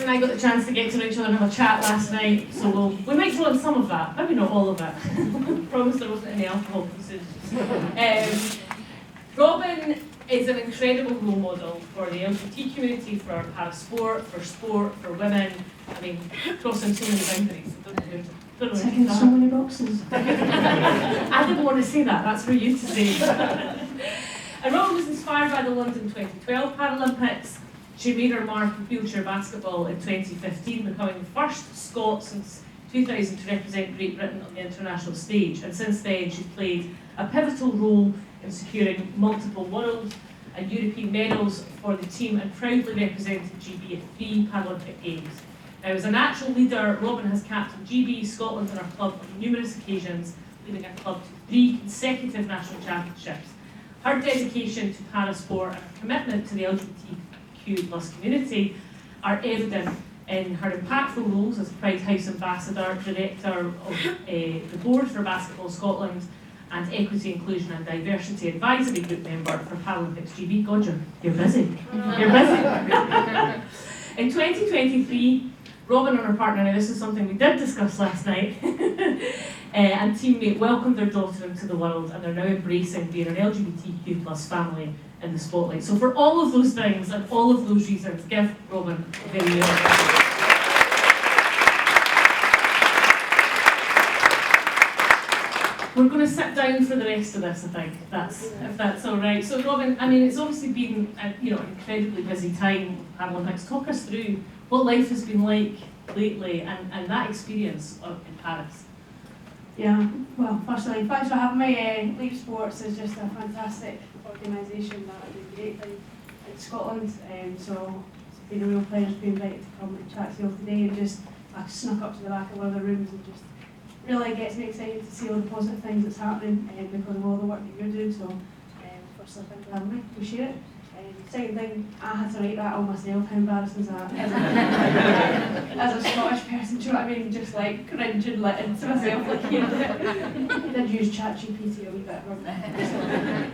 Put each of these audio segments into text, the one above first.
and I got the chance to get to know each other and have a chat last night, so we might throw in some of that, maybe not all of it. Promise there wasn't any alcohol consumed. Robyn is an incredible role model for the LGBT community, for parasport, for women. I mean, crossing so many boundaries. Ticking so many boxes. I didn't want to say that, that's for you to say. And Robyn was inspired by the London 2012 Paralympics. She made her mark in wheelchair basketball in 2015, becoming the first Scot since 2000 to represent Great Britain on the international stage. And since then, she's played a pivotal role in securing multiple world and European medals for the team and proudly represented GB at 3 Paralympic Games. Now, as a natural leader, Robyn has captained GB, Scotland and our club on numerous occasions, leading our club to 3 consecutive national championships. Her dedication to parasport and her commitment to the LGBTQ+ community are evident in her impactful roles as Pride House Ambassador, Director of the Board for Basketball Scotland, and Equity, Inclusion and Diversity Advisory Group member for Paralympics GB. God, you're busy. You're busy. In 2023, Robyn and her partner, now this is something we did discuss last night, and teammate welcomed their daughter into the world, and they're now embracing being an LGBTQ+ family in the spotlight. So for all of those things and all of those reasons, give Robyn a very well. We're going to sit down for the rest of this, I think, if that's all right. So, Robyn, I mean, it's obviously been an incredibly busy time with Paralympics. Talk us through what life has been like lately and that experience in Paris. Yeah, well, firstly, thanks for having me. Leap Sports is just a fantastic organisation that I do great thing in Scotland. So it's been a real pleasure to be invited to come and chat to you all today, and just I snuck up to the back of one of the rooms and just really gets me excited to see all the positive things that's happening because of all the work that you're doing. So firstly, thank you for having me. Appreciate it. Second thing, I had to write that all myself. How embarrassing is that? As a Scottish person, do you know what I mean? Just like cringing like to myself, like here. I did use ChatGPT a wee bit.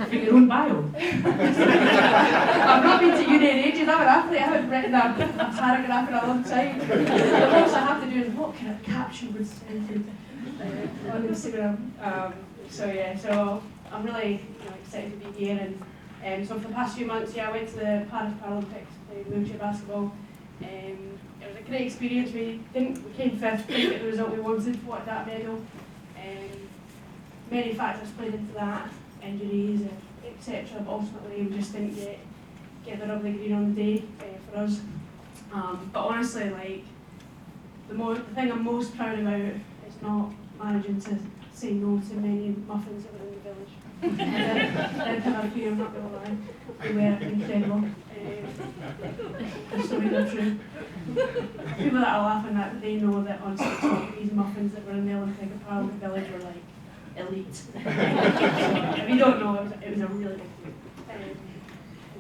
For your own bio. I've not been to uni in ages. I haven't written a paragraph in a long time. The most I have to do is what kind of caption would send on Instagram. So I'm really excited to be here. And so for the past few months, I went to the Paris Paralympics, played wheelchair basketball. It was a great experience. We came 5th, didn't get the result we wanted, wanted that medal. Many factors played into that, injuries, etc. But ultimately, we just didn't get the lovely green on the day for us. But honestly, like the thing I'm most proud about is not managing to say no to many muffins that were in the village. I did have a few, I'm not going to lie. They were incredible. The stories are true. People that are laughing at, they know that on TikTok, these muffins that were in the Olympic and Paralympic village were like elite. So, if you don't know, it was a really big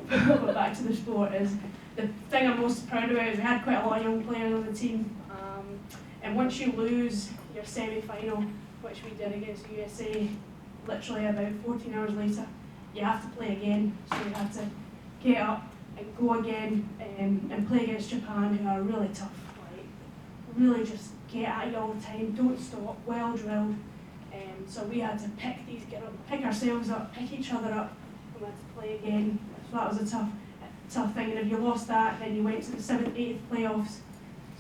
deal. But back to the sport, is the thing I'm most proud about is we had quite a lot of young players on the team. And once you lose your semi-final, which we did against the USA, literally about 14 hours later, you have to play again. So you have to get up and go again and play against Japan, who are really tough. Like, really just get at you all the time, don't stop, well drilled. So we had to pick ourselves up, pick each other up, and we had to play again. So that was a tough thing. And if you lost that, then you went to the 7th, 8th playoffs.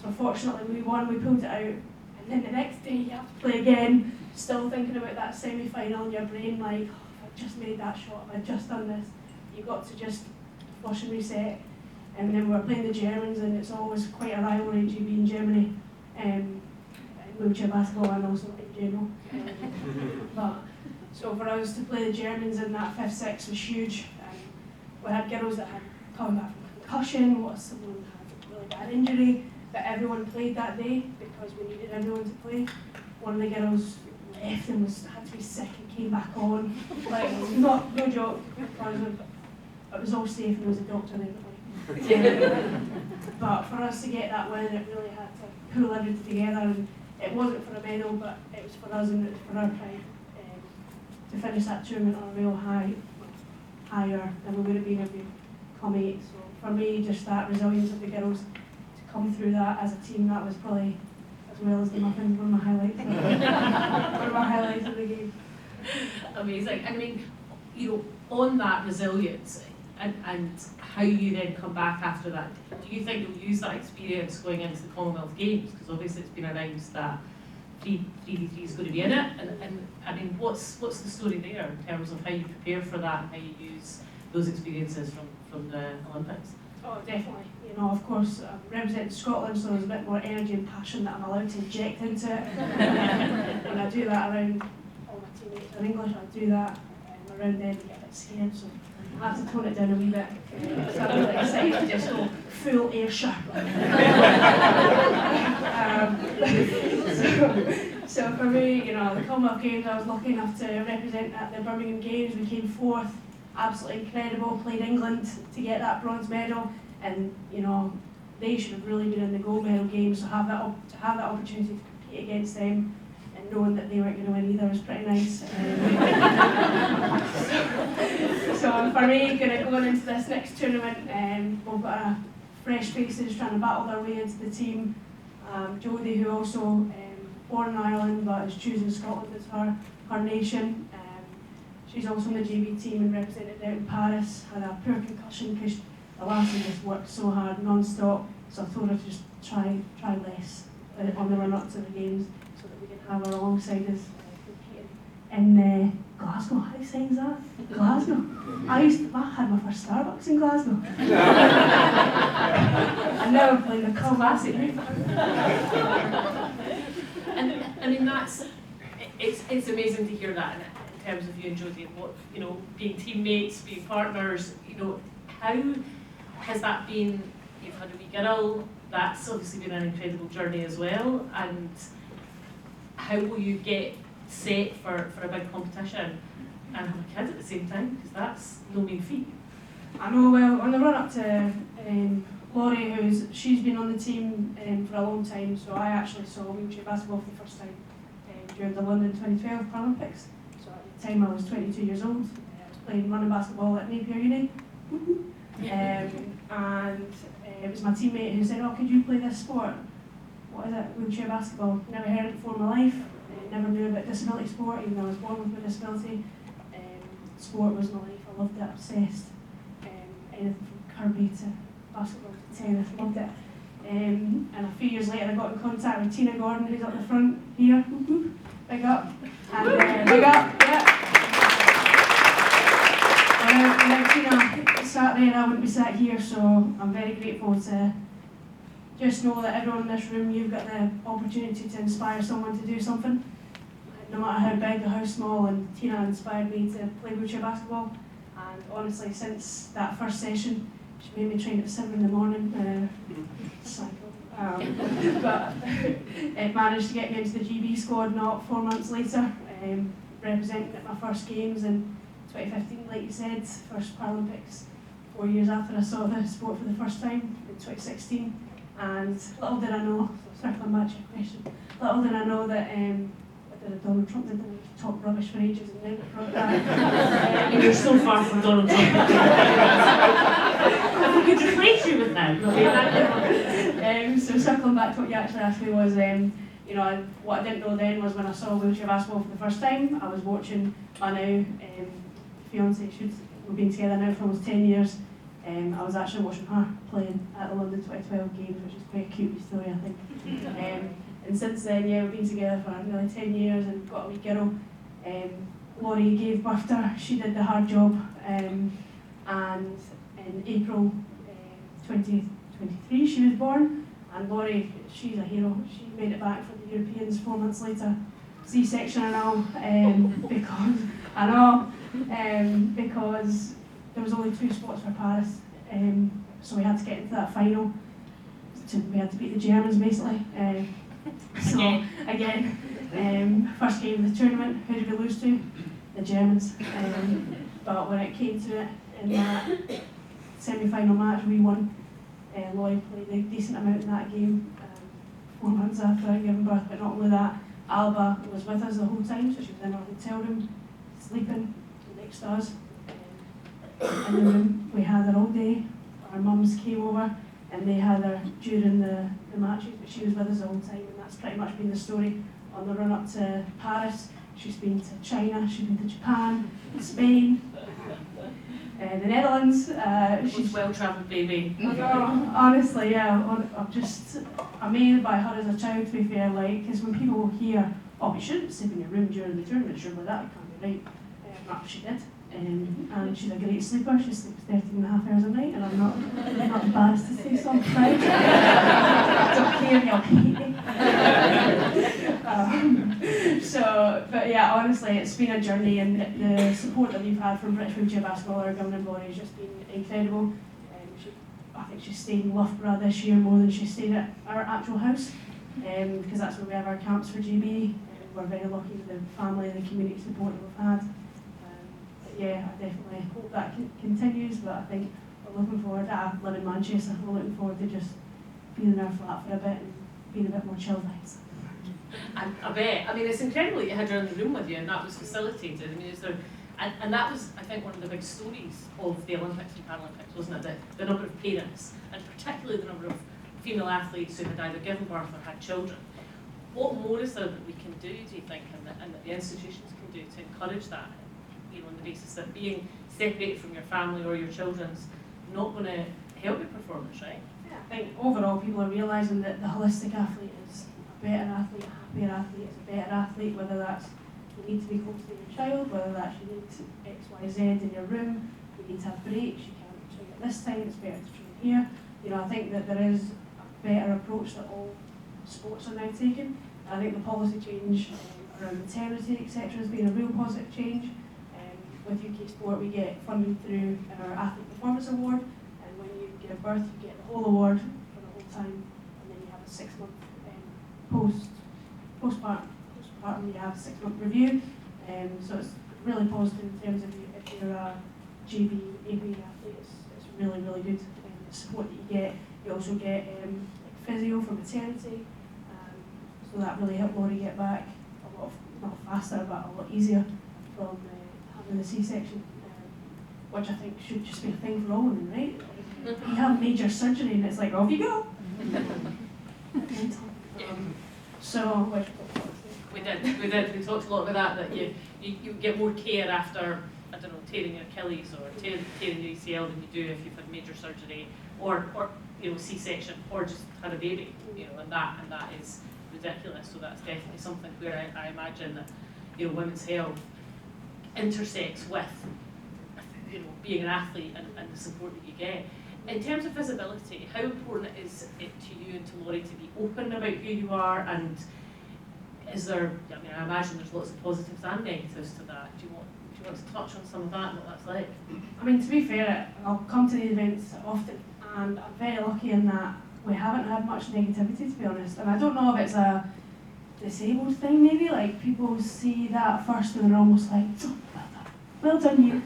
So fortunately we won, we pulled it out. And then the next day you have to play again, still thinking about that semi-final in your brain, like, oh, if I just made that shot, if I just done this, you got to just flush and reset. And then we were playing the Germans, and it's always quite a rivalry, GB and Germany, in wheelchair basketball and also in general. But so for us to play the Germans in that 5th-6 was huge. We had girls that had come back from concussion, someone had a really bad injury, but everyone played that day because we needed everyone to play. One of the girls left and had to be sick and came back on. Like, no joke. It was all safe and there was a doctor there. But for us to get that win, it really had to pull everything together. And it wasn't for a medal, but it was for us and it was for our pride to finish that tournament on a real higher than we would have been if we come 8th. So for me, just that resilience of the girls to come through that as a team, that was probably, as well as the muffins, one of my highlights. One of my highlights of the game. Amazing. And I mean, you know, on that resilience and how you then come back after that, do you think you'll use that experience going into the Commonwealth Games? Because obviously it's been announced that 3v3 is going to be in it. And I mean, what's the story there in terms of how you prepare for that and how you use those experiences from the Olympics? Oh, definitely. You know, of course, I'm representing Scotland, so there's a bit more energy and passion that I'm allowed to inject into it. When I do that around all my teammates in English, I do that around them, I get a bit scared, so I have to tone it down a wee bit. So I'm really excited to just go full air sharp. So for me, you know, the Commonwealth Games, I was lucky enough to represent at the Birmingham Games. We came fourth. Absolutely incredible, played England to get that bronze medal, and you know, they should have really been in the gold medal games, so to have that opportunity to compete against them and knowing that they weren't going to win either was pretty nice. So for me, going into this next tournament, we've got fresh faces trying to battle their way into the team. Jodie, who also born in Ireland but is choosing Scotland as her nation. She's also in the GB team and represented out in Paris. Had a poor concussion because the lassie just worked so hard non-stop. So I told her to just try less on the run-up to the games so that we can have her alongside us competing in Glasgow. How exciting is that? Glasgow. I had my first Starbucks in Glasgow. I never played the classic. And I mean, it's amazing to hear that. In terms of you and Jodie and what, you know, being teammates, being partners, you know, how has that been? You've had a wee girl, that's obviously been an incredible journey as well, and how will you get set for a big competition and have a kid at the same time, because that's no mean feat. I know, well, on the run up to Laurie, she's been on the team for a long time, so I actually saw wheelchair basketball for the first time during the London 2012 Paralympics. At the time I was 22 years old. I was playing running basketball at Napier Uni. And it was my teammate who said, "Oh, could you play this sport?" What is it? Wheelchair basketball. Never heard it before in my life. Never knew about disability sport, even though I was born with a disability. Sport was my life. I loved it, obsessed. Anything from Kirby to basketball to tennis, loved it. And a few years later I got in contact with Tina Gordon, who's up the front here. Big up. And big up, yeah. Without Tina sat there, I wouldn't be sat here, so I'm very grateful to just know that everyone in this room, you've got the opportunity to inspire someone to do something, no matter how big or how small, and Tina inspired me to play wheelchair basketball. And honestly, since that first session, she made me train at 7 in the morning, cycle. But it managed to get me into the GB squad not 4 months later, representing at my first games in 2015, like you said, first Paralympics, 4 years after I saw the sport for the first time in 2016. And little did I know, circling back to your question, little did I know that Donald Trump did talk rubbish for ages and never brought that. You're so far from Donald Trump. If we could replace you with them. So circling back to what you actually asked me was, you know, what I didn't know then was when I saw wheelchair basketball for the first time, I was watching my now fiance, we've been together now for almost 10 years. I was actually watching her playing at the London 2012 games, which is quite a cute story, I think. And since then, yeah, we've been together for nearly 10 years and got a wee girl. Laurie gave birth to her, she did the hard job, and in April 2023 she was born. And Laurie, she's a hero, she made it back for the Europeans 4 months later, C-section and all, because there was only 2 spots for Paris, so we had to get into that final. We had to beat the Germans basically. So again, first game of the tournament, who did we lose to? The Germans. But when it came to it, in that semi-final match, we won. Laurie played a decent amount in that game, 4 months after I gave birth. But not only that, Alba was with us the whole time, so she was in our hotel room, sleeping next to us. In the room, we had her all day. Our mums came over, and they had her during the matches, but she was with us the whole time, and that's pretty much been the story on the run up to Paris. She's been to China, she's been to Japan, Spain, the Netherlands. She's a well-travelled baby. Honestly, yeah, I'm just amazed by her as a child, to be fair, like, because when people hear, oh, you shouldn't sleep in your room during the tournament, surely that can't be right. Well, she did. And she's a great sleeper. She sleeps 13.5 hours a night, and I'm not embarrassed to say so, I'm proud. Don't care, you'll hate me. But yeah, honestly, it's been a journey, and the support that we've had from British Wheelchair Basketball, our governing body, has just been incredible. I think she stayed in Loughborough this year more than she stayed at our actual house, because that's where we have our camps for GB. We're very lucky with the family and the community support that we've had. Yeah, I definitely hope that continues, but I think we're looking forward to, I live in Manchester, we're looking forward to just being in our flat for a bit and being a bit more chilled out. I bet. I mean, it's incredible that you had her in the room with you, and that was facilitated. I mean, and that was, I think, one of the big stories of the Olympics and Paralympics, wasn't it? The number of parents, and particularly the number of female athletes who had either given birth or had children. What more is there that we can do you think, and that the institutions can do to encourage that? You know, on the basis that being separated from your family or your children's not going to help your performance, right? Yeah, I think overall people are realising that the holistic athlete is a better athlete, a happier athlete is a better athlete, whether that's you need to be close to your child, whether that's you need X, Y, Z in your room, you need to have breaks, you can't train at this time, it's better to train here. You know, I think that there is a better approach that all sports are now taking. I think the policy change around maternity, etc., has been a real positive change. With UK Sport, we get funding through our Athlete Performance Award, and when you give birth, you get the whole award for the whole time, and then you have a 6-month postpartum, you have a 6-month review. So it's really positive in terms of if you're a GB, AB athlete, it's really, really good. The support that you get. You also get like physio for maternity, so that really helped Laurie get back a lot, not faster, but a lot easier from having the C-section, which I think should just be a thing for all women, right? You have major surgery and it's like, off you go. So, we did. We talked a lot about that you get more care after, I don't know, tearing your Achilles or tearing your ACL than you do if you've had major surgery or you know, C-section or just had a baby, you know, and that is ridiculous. So that's definitely something where I imagine that, you know, women's health intersects with, you know, being an athlete and the support that you get. In terms of visibility, how important is it to you and to Laurie to be open about who you are, and is there, I mean, I imagine there's lots of positives and negatives to that. Do you want to touch on some of that and what that's like? I mean, to be fair, I'll come to the events often, and I'm very lucky in that we haven't had much negativity, to be honest. And I don't know if it's a disabled thing, maybe, like people see that first and they're almost like, oh, well done you,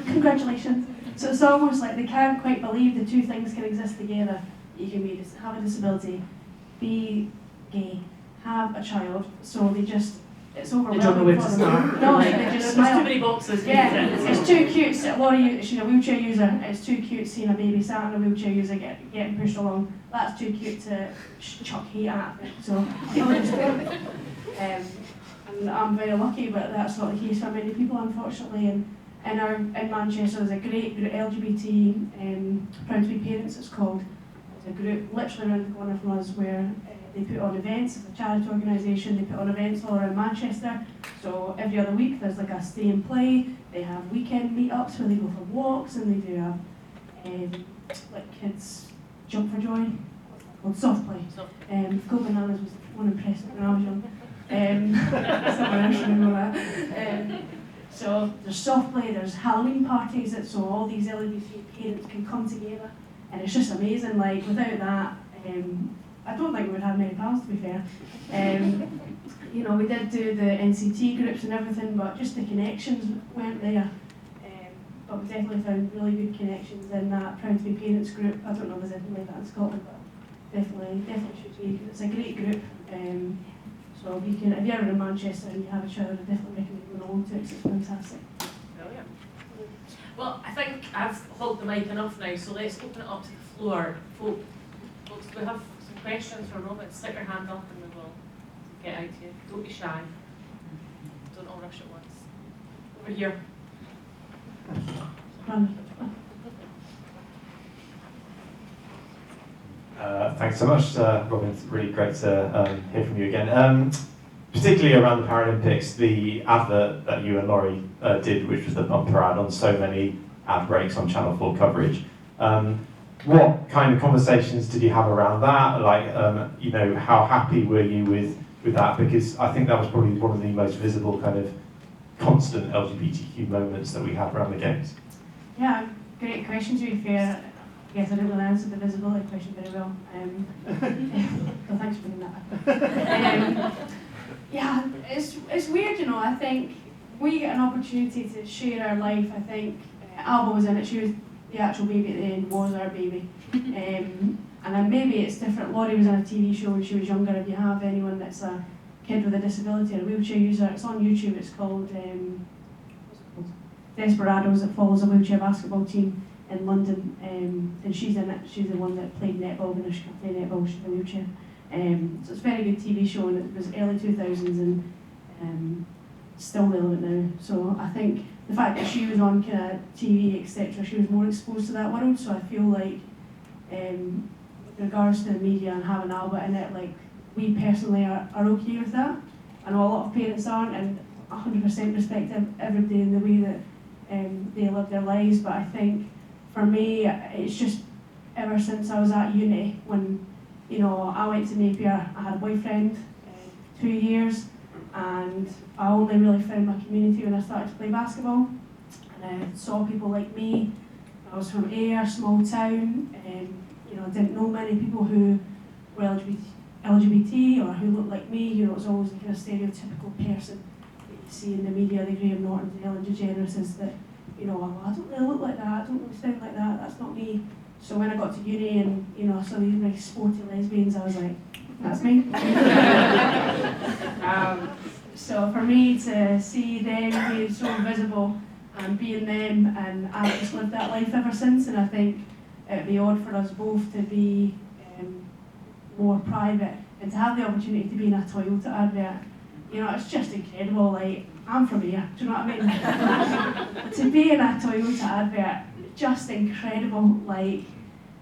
congratulations. So it's almost like they can't quite believe the two things can exist together. You can be have a disability, be gay, have a child, so they just, it's overwhelming. They don't know where to start. No, they just smile. There's too many boxes. Yeah, it's too cute. Laurie, she's a wheelchair user. It's too cute seeing a baby sat in a wheelchair user getting pushed along. That's too cute to chuck hate at. So, and I'm very lucky, but that's not the case for many people, unfortunately. And in Manchester, there's a great group, LGBT Proud to be Parents, it's called. There's a group literally around the corner from us where they put on events. It's a charity organisation. They put on events all around Manchester. So every other week there's like a stay and play. They have weekend meetups where they go for walks, and they do like kids jump for joy, called soft play. Go Bananas was one impressive when I was young. Someone else remember that. So there's soft play, there's Halloween parties, so all these LGBT parents can come together, and it's just amazing. Like without that, I don't think we would have many pals, to be fair. You know, we did do the NCT groups and everything, but just the connections weren't there. But we definitely found really good connections in that Proud to be Parents group. I don't know if there's anything like that in Scotland, but definitely should be. It's a great group. So if you're ever in Manchester and you have a child, I definitely recommend going along to it, 'cause it's fantastic. Brilliant. Well, I think I've hogged the mic enough now, so let's open it up to the floor. Folk, we have some questions for Robyn? Stick your hand up and we will get out to you. Don't be shy. Don't all rush at once. Over here. Thanks so much, Robyn. It's really great to hear from you again. Particularly around the Paralympics, the advert that you and Laurie did, which was the bumper ad on so many ad breaks on Channel 4 coverage. What kind of conversations did you have around that? Like, you know, how happy were you with that? Because I think that was probably one of the most visible kind of constant LGBTQ moments that we have around the Games. Yeah, great question, to be fair. I guess I didn't really answer the visibility question very well. So thanks for bringing that up. Yeah, it's weird, you know. I think we get an opportunity to share our life. I think Alba was in it. She was the actual baby at the end, was our baby. And then maybe it's different. Laurie was in a TV show when she was younger. If you have anyone that's a kid with a disability or a wheelchair user, it's on YouTube. It's called Desperados. It follows a wheelchair basketball team in London, and she's in it. She's the one that played netball, but now she can't play netball, she's in a wheelchair. So it's a very good TV show, and it was early 2000s, and still relevant now. So I think the fact that she was on kind of TV, etc., she was more exposed to that world. So I feel like, with regards to the media and having Alba in it, like, we personally are okay with that. I know a lot of parents aren't, and 100% respect everybody in the way that they live their lives. But I think for me, it's just ever since I was at uni, when, you know, I went to Napier, I had a boyfriend, 2 years, and I only really found my community when I started to play basketball. And I saw people like me. I was from Ayr, small town, you know, I didn't know many people who were LGBT or who looked like me. You know, it was always the kind of stereotypical person that you see in the media, the Graham Nortons, the Ellen DeGeneres, that, you know, oh, I don't really look like that, I don't really sound like that, that's not me. So when I got to uni and, you know, I saw these nice sporty lesbians, I was like, that's me. So for me to see them being so visible and being them, and I've just lived that life ever since, and I think it'd be odd for us both to be more private and to have the opportunity to be in a Toyota advert. You know, it's just incredible. Like, I'm from here, do you know what I mean? To be in a Toyota advert, just incredible. Like,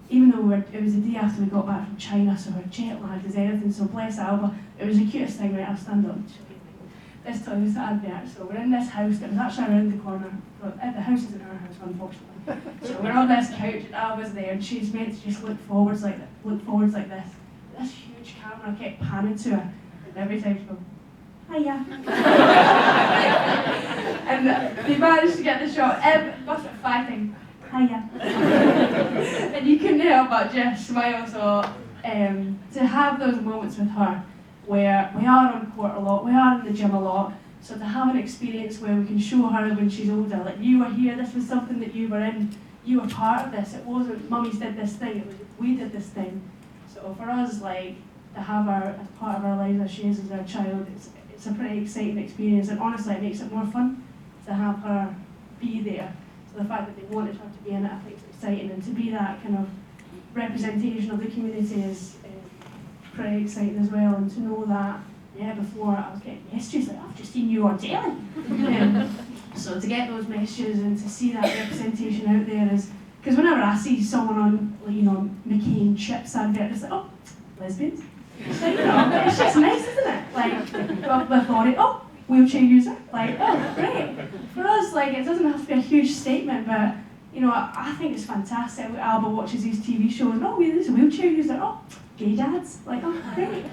even though it was the day after we got back from China, so we're jet lagged as anything, so bless Alba, it was the cutest thing, right? I'll stand up and show you this Toyota advert. So we're in this house that was actually around the corner. Well, the house isn't our house, unfortunately. So we're on this couch and Alba's there, and she's meant to just look forwards like this. This huge camera kept panning to her, and every time she goes, hiya. And they managed to get the shot, must have 5 things, hiya. And you couldn't help but just smile. So to have those moments with her, where we are on court a lot, we are in the gym a lot, so to have an experience where we can show her when she's older, like, you were here, this was something that you were in, you were part of this, it wasn't mummies did this thing, it was we did this thing. So for us, like, to have her as part of our lives as she is as our child, it's a pretty exciting experience, and honestly it makes it more fun to have her be there. So the fact that they wanted her to be in it, I think it's exciting, and to be that kind of representation of the community is pretty exciting as well. And to know that, yeah, before I was getting messages like, I've just seen you on telly. So to get those messages and to see that representation out there is, because whenever I see someone on, you know, McCain chips advert, it's like, oh, lesbians. So, you know, it's just nice, isn't it? Like, with Laurie, oh, wheelchair user, like, oh, great. For us, like, it doesn't have to be a huge statement, but, you know, I think it's fantastic. Alba watches these TV shows, and, oh, there's a wheelchair user, oh, gay dads, like, oh, great.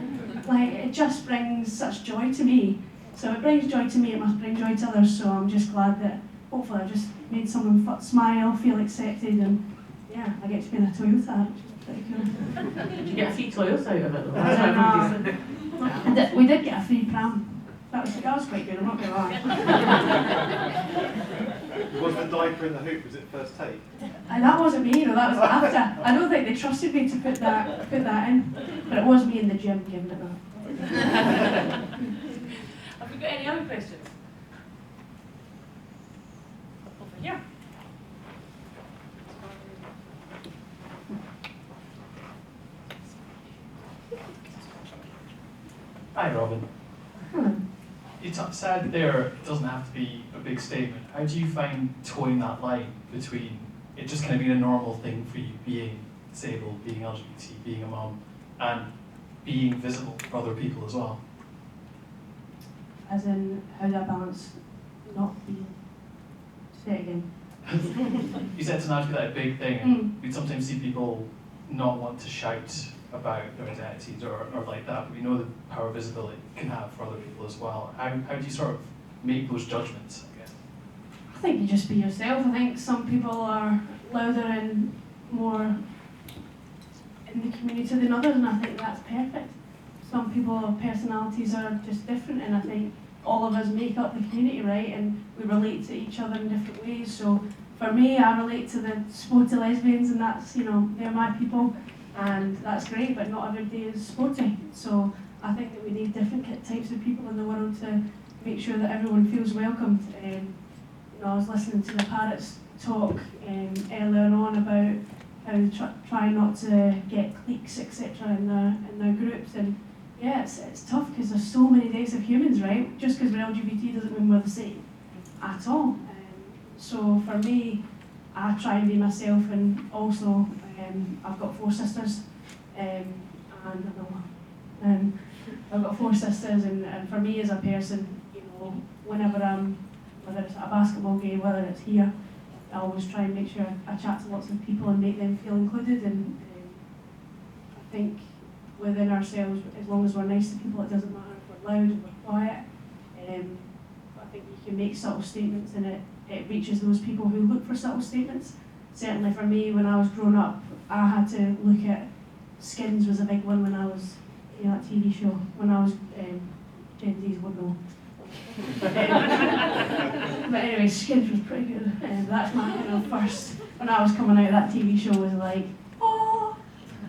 Like, it just brings such joy to me. So it brings joy to me, it must bring joy to others, so I'm just glad that hopefully I've just made someone smile, feel accepted, and yeah, I get to be in a Toyota, which is pretty cool. Did you get a free Toyota out of it though? No. We did get a free pram. That was quite good, I'm not going to lie. Was the diaper in the hoop, was it first take? That wasn't me, that was after. I don't think they trusted me to put that in, but it was me in the gym giving it that. Have we got any other questions? Over here. Hi, Robyn. Hello. You said there it doesn't have to be a big statement. How do you find towing that line between it just kind of being a normal thing for you, being disabled, being LGBT, being a mum, and being visible for other people as well? As in, how do I balance not being... Say it again. You said it's not to be that a big thing, and we sometimes see people not want to shout about their identities or like that, but we know the power visibility can have for other people as well. How do you sort of make those judgments, I guess? I think you just be yourself. I think some people are louder and more in the community than others, and I think that's perfect. Some people's personalities are just different, and I think all of us make up the community, right? And we relate to each other in different ways. So for me, I relate to the sporty lesbians, and that's, you know, they're my people, and that's great, but not everybody is sporty. So I think that we need different types of people in the world to make sure that everyone feels welcomed. You know, I was listening to the Parrots talk earlier on about how they try not to get cliques, etc. in their groups, and yeah, it's tough because there's so many types of humans, right? Just because we're LGBT doesn't mean we're the same at all. So for me, I try and be myself, and also I've got 4 sisters, and I've got 4 sisters, and for me as a person, you know, whenever whether it's at a basketball game, whether it's here, I always try and make sure I chat to lots of people and make them feel included, and I think within ourselves, as long as we're nice to people, it doesn't matter if we're loud or we're quiet. I think you can make subtle statements, and it reaches those people who look for subtle statements. Certainly for me, when I was growing up, I had to look at Skins was a big one when I was, you know, that TV show, when I was, Gen Z's would know. But anyway, Skins was pretty good. That's my kind of first, when I was coming out, that TV show was like, oh,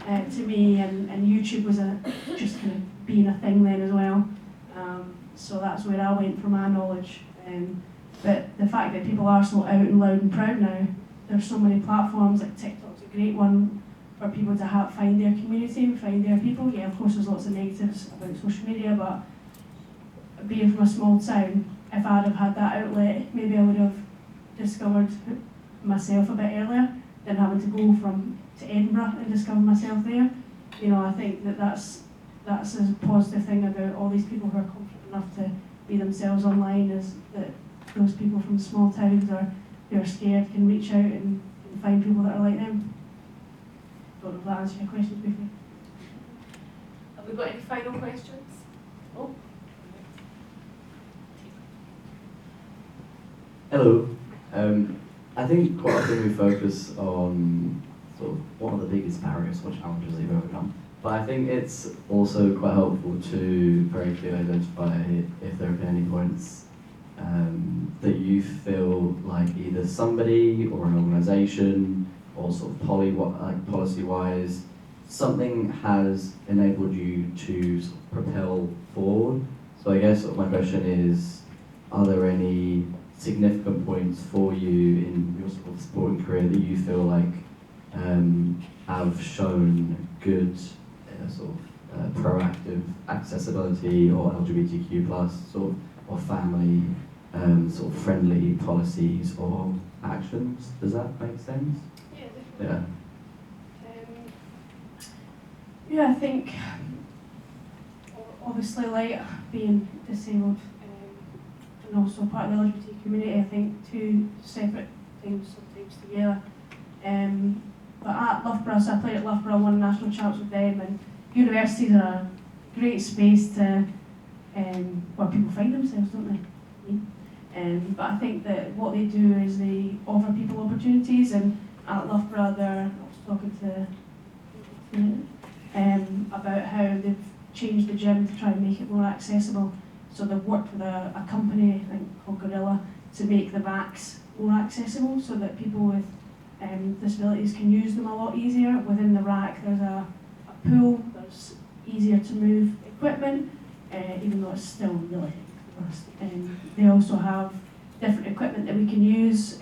to me, and YouTube was just kind of being a thing then as well. So that's where I went for my knowledge. But the fact that people are so out and loud and proud now, there's so many platforms, like TikTok's a great one for people to find their community and find their people. Yeah, of course there's lots of negatives about social media, but being from a small town, if I'd have had that outlet, maybe I would have discovered myself a bit earlier than having to go to Edinburgh and discover myself there. You know, I think that's a positive thing about all these people who are confident enough to be themselves online, is that those people from small towns who are scared can reach out and find people that are like them. Don't know if that answers your question briefly. Have we got any final questions? Oh. Hello. I think quite often we focus on sort of what are the biggest barriers or challenges that you've overcome. But I think it's also quite helpful to very clearly identify if there have been any points that you feel like either somebody or an organisation or sort of policy-wise, something has enabled you to sort of propel forward. So I guess my question is, are there any significant points for you in your sort of sporting career that you feel like have shown good proactive accessibility or LGBTQ plus or family sort of friendly policies or actions? Does that make sense? Yeah, Yeah. Yeah, I think obviously, like being disabled and also part of the LGBT community, I think 2 separate things sometimes together. But at Loughborough, so I played at Loughborough, won national champs with them, and universities are a great space to where people find themselves, don't they? But I think that what they do is they offer people opportunities, and at Loughborough I was talking to about how they've changed the gym to try and make it more accessible. So they've worked with a company, I think called Gorilla, to make the racks more accessible so that people with disabilities can use them a lot easier. Within the rack there's a pool, there's easier to move equipment, even though it's still really worse. They also have different equipment that we can use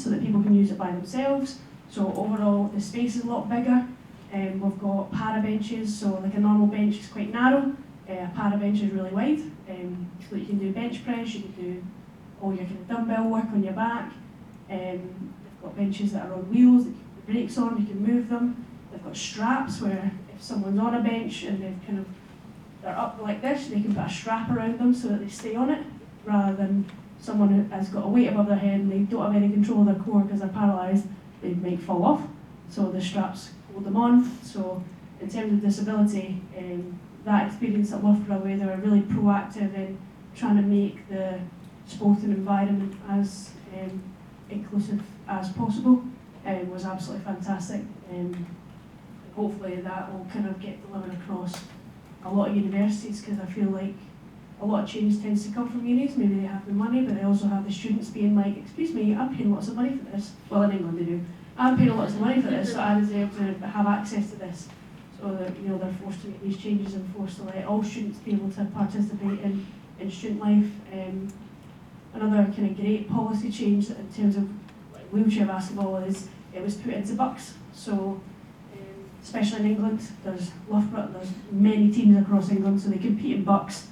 so that people can use it by themselves. So overall the space is a lot bigger. We've got para benches, so like a normal bench is quite narrow. A para bench is really wide, so that you can do bench press, you can do all your kind of dumbbell work on your back. They've got benches that are on wheels that you can put the brakes on, you can move them. They've got straps where if someone's on a bench and they're up like this, they can put a strap around them so that they stay on it, rather than someone who has got a weight above their head and they don't have any control of their core because they're paralysed, they might fall off. So the straps hold them on. So in terms of disability, that experience at Loughborough, where they were really proactive in trying to make the sporting environment as inclusive as possible, was absolutely fantastic. Hopefully that will kind of get delivered across a lot of universities, because I feel like a lot of change tends to come from unis. Maybe they have the money, but they also have the students being like, excuse me, I'm paying lots of money for this. Well, in England they do. I'm paying lots of money for this, so I deserve to have access to this. So that, you know, they're forced to make these changes and forced to let all students be able to participate in student life. Another kind of great policy change in terms of wheelchair basketball is it was put into bucks. So especially in England, there's Loughborough, there's many teams across England, so they compete in bucks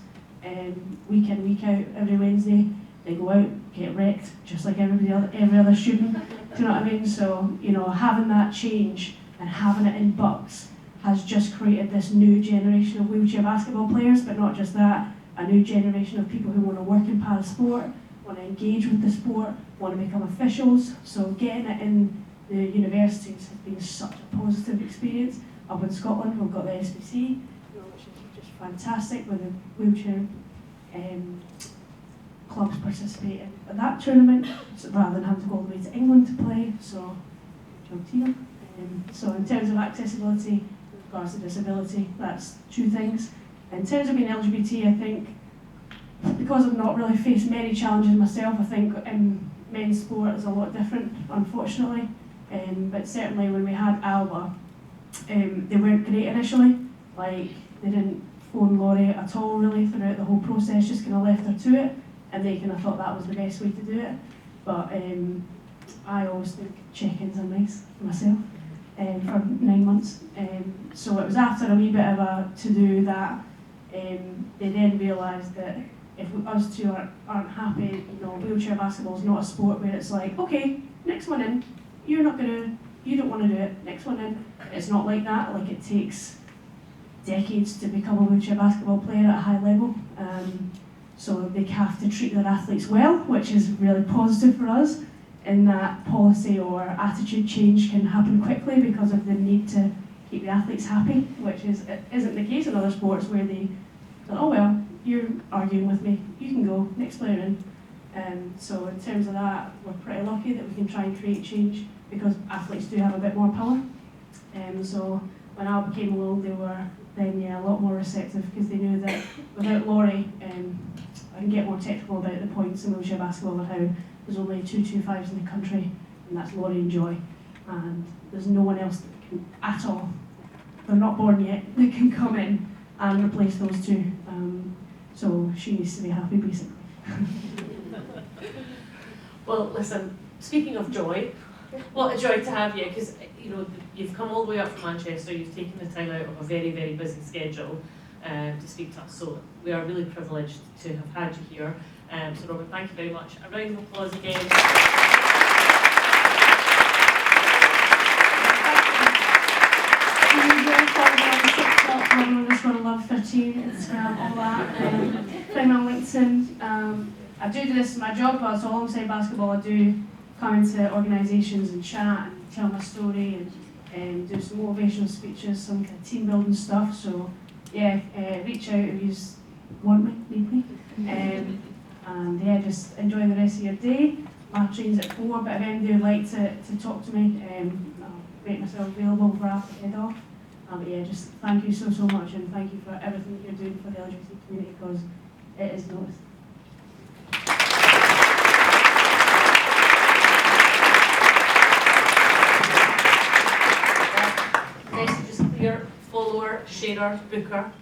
week in, week out, every Wednesday. They go out, get wrecked, just like every other student. Do you know what I mean? So, you know, having that change and having it in bucks has just created this new generation of wheelchair basketball players, but not just that, a new generation of people who want to work in para-sport, want to engage with the sport, want to become officials. So getting it in the universities has been such a positive experience. Up in Scotland, we've got the SBC, you know, which is just fantastic, where the wheelchair clubs participate in that tournament, so rather than having to go all the way to England to play. So, Tina. So in terms of accessibility, with regards to disability, that's two things. In terms of being LGBT, I think, because I've not really faced many challenges myself, I think men's sport is a lot different, unfortunately. But certainly when we had Alba, they weren't great initially. Like, they didn't phone Laurie at all really throughout the whole process, just kind of left her to it, and they kind of thought that was the best way to do it. But I always think check-ins are nice for myself for 9 months. So it was after a wee bit of a to-do that they then realised that if us two aren't happy, you know, wheelchair basketball is not a sport where it's like, okay, next one in, you don't want to do it, next one in. It's not like that. Like, it takes decades to become a wheelchair basketball player at a high level. So they have to treat their athletes well, which is really positive for us, in that policy or attitude change can happen quickly because of the need to keep the athletes happy, which isn't the case in other sports where they say, oh well, you're arguing with me, you can go, next player in. So in terms of that, we're pretty lucky that we can try and create change because athletes do have a bit more power. So when Alba came along, they were then a lot more receptive, because they knew that without Laurie, I can get more technical about the points in wheelchair basketball and how there's only 225s in the country, and that's Laurie and Joy, and there's no one else that can at all, they're not born yet, that can come in and replace those two. So she needs to be happy, basically. Well, listen, speaking of joy, what a joy to have you, because you know, you've come all the way up from Manchester, you've taken the time out of a very, very busy schedule to speak to us, so we are really privileged to have had you here. So Robyn, thank you very much. A round of applause again. I'm just going to love 13, Instagram, all that. Find me on LinkedIn. I do this as my job, but it's alongside basketball. I do come into organisations and chat and tell my story and do some motivational speeches, some kind of team building stuff. So yeah, reach out if you want me, need me. And yeah, just enjoy the rest of your day. My train's at 4, but if anybody would like to talk to me, I'll make myself available for after head off. But yeah, just thank you so much, and thank you for everything that you're doing for the LGBT community, because it is noticed. Message is clear: follower, sharer, booker.